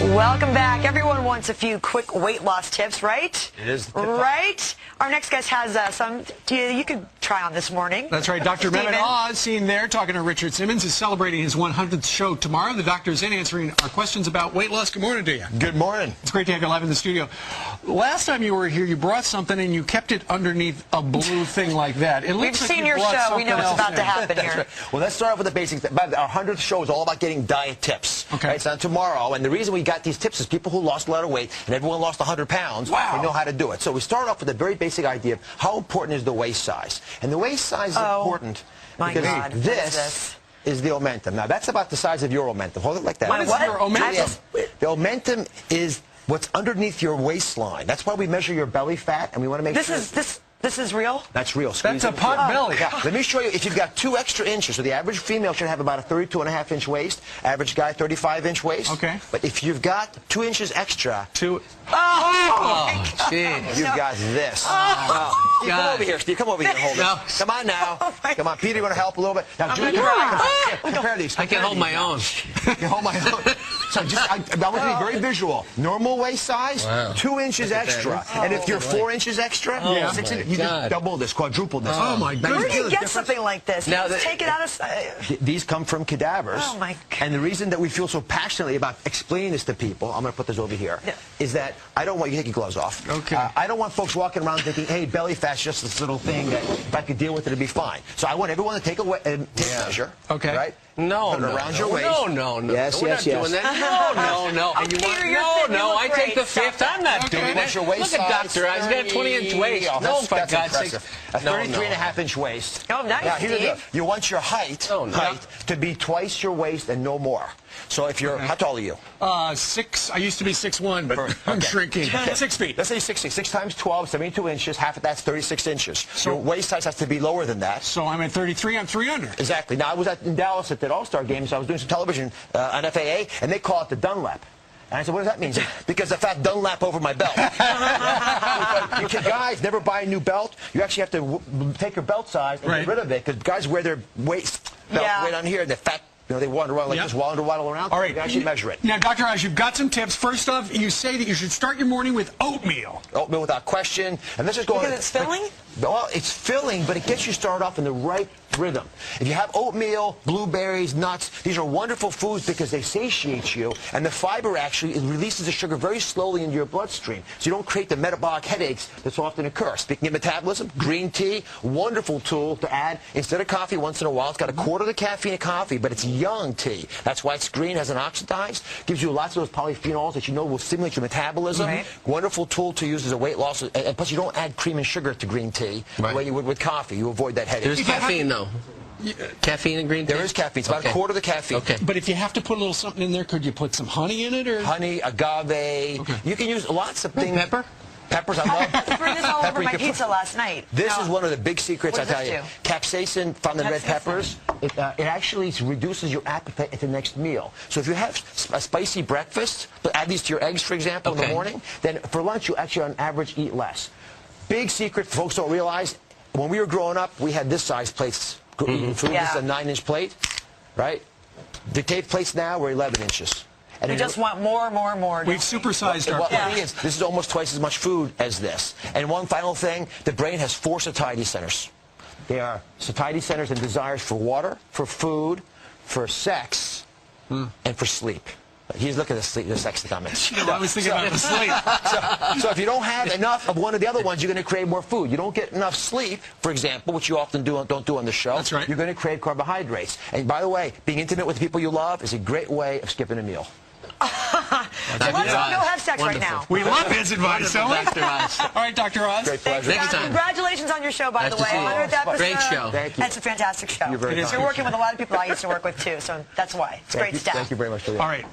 Welcome back. Everyone wants a few quick weight loss tips, right? It is. Right? Our next guest has some you could try on this morning. That's right. Dr. Mehmet Oz, seen there, talking to Richard Simmons, is celebrating his 100th show tomorrow. The doctor is in answering our questions about weight loss. Good morning to you. Good morning. It's great to have you live in the studio. Last time you were here, you brought something and you kept it underneath a blue thing like that. It We've seen your show. We know what's about to happen here. Right. Well, let's start off with the basics. Our 100th show is all about getting diet tips. Okay. Right? It's on tomorrow, and the reason we got these tips is people who lost a lot of weight, and everyone lost 100 pounds. Wow. They know how to do it. So we start off with a very basic idea of how important is the waist size. And the waist size is important because God. this is the omentum. Now, that's about the size of your omentum. Hold it like that. My what? Your omentum? The omentum is what's underneath your waistline. That's why we measure your belly fat, and we want to make sure... This is real? That's real. That's a pot belly. Yeah. Let me show you. If you've got 2 extra inches, so the average female should have about a 32.5-inch waist. Average guy, 35-inch waist. Okay. But if you've got 2 inches extra, Jeez. you've got this. Steve, come over here. Steve, come over here and hold it. Come on now. Come on, Peter, you want to help a little bit? Now, Julie, compare these. I can hold my own. You can hold my own. So I want to be very visual. Normal waist size, 2 inches extra. And if you're 4 inches extra, 6 inches, you just double this, quadruple this. Oh, my goodness. Where do you get something like this? Now, Just take it out of... These come from cadavers. Oh, my God. And the reason that we feel so passionately about explaining this to people, I'm going to put this over here, is that I don't want you to take your gloves off. Okay. I don't want folks walking around thinking, hey, belly fat's just this little thing that if I could deal with it, it'd be fine. So I want everyone to take a measure. Okay. Right? No, Put it around your waist. No. Yes, We're yes, not yes. doing that. No. And you Peter, you're fit. I You take the look great. 5th. I'm not doing Okay. that. What's your waist Look at size? Dr. Oz. He's got a 20-inch waist. No, for that's God's sake. impressive. A 33.5-inch waist. Oh, nice, Now, here's Steve. you want your height to be twice your waist and no more. So if you're, how tall are you? 6. I used to be 6'1", but I'm shrinking. 6 feet. Let's say 60. 6 times 12, 72 inches. Half of that's 36 inches. So your waist size has to be lower than that. So I'm at 33. I'm 3 under. Exactly. Now, I was in Dallas at that All-Star game, so I was doing some television on FAA, and they call it the Dunlap. And I said, what does that mean? Because I fat Dunlap over my belt. You guys never buy a new belt. You actually have to take your belt size and get rid of it, because guys wear their waist belt right on here, and they're fat. You know, they wander around like this, waddle around. All right. You actually measure it. Now, Dr. Oz, you've got some tips. First off, you say that you should start your morning with oatmeal. Oatmeal without question. And let's just go Because it's filling? Well, it's filling, but it gets you started off in the right rhythm. If you have oatmeal, blueberries, nuts, these are wonderful foods because they satiate you, and the fiber actually releases the sugar very slowly into your bloodstream, so you don't create the metabolic headaches that so often occur. Speaking of metabolism, green tea, wonderful tool to add instead of coffee once in a while. It's got a quarter of the caffeine of coffee, but it's young tea. That's why it's green, hasn't oxidized, gives you lots of those polyphenols that you know will stimulate your metabolism. Wonderful tool to use as a weight loss, and plus you don't add cream and sugar to green tea the way you would with coffee. You avoid that headache. There's caffeine, though. Caffeine in green tea? There is caffeine. It's about a quarter of the caffeine. Okay. But if you have to put a little something in there, could you put some honey in it? Or honey, agave. You can use lots of things. Pepper? Peppers, I love. I threw this all over my pizza last night. This is one of the big secrets, I tell you. Capsaicin found in red peppers, it actually reduces your appetite at the next meal. So if you have a spicy breakfast, but add these to your eggs, for example, in the morning, then for lunch you actually on average eat less. Big secret folks don't realize, when we were growing up, we had this size plates. Eating food. This is a 9-inch plate, right? The tape plates now were 11 inches. And we just want more. We've supersized our plates. This is almost twice as much food as this. And one final thing, the brain has 4 satiety centers. They are satiety centers and desires for water, for food, for sex, and for sleep. He's looking at the sex comments. I was thinking about the sleep. So if you don't have enough of one of the other ones, you're going to crave more food. You don't get enough sleep, for example, which you often don't do on the show. That's right. You're going to crave carbohydrates. And by the way, being intimate with the people you love is a great way of skipping a meal. So let's all go have sex right now. We love his advice, don't we? Dr. Oz. All right, Dr. Oz. Great pleasure. Next time. Congratulations on your show, by the way. 100th episode. Great show. Thank you. It's a fantastic show. You're very You're working with a lot of people I used to work with, too, so that's why. It's great stuff. Thank you very much. All right.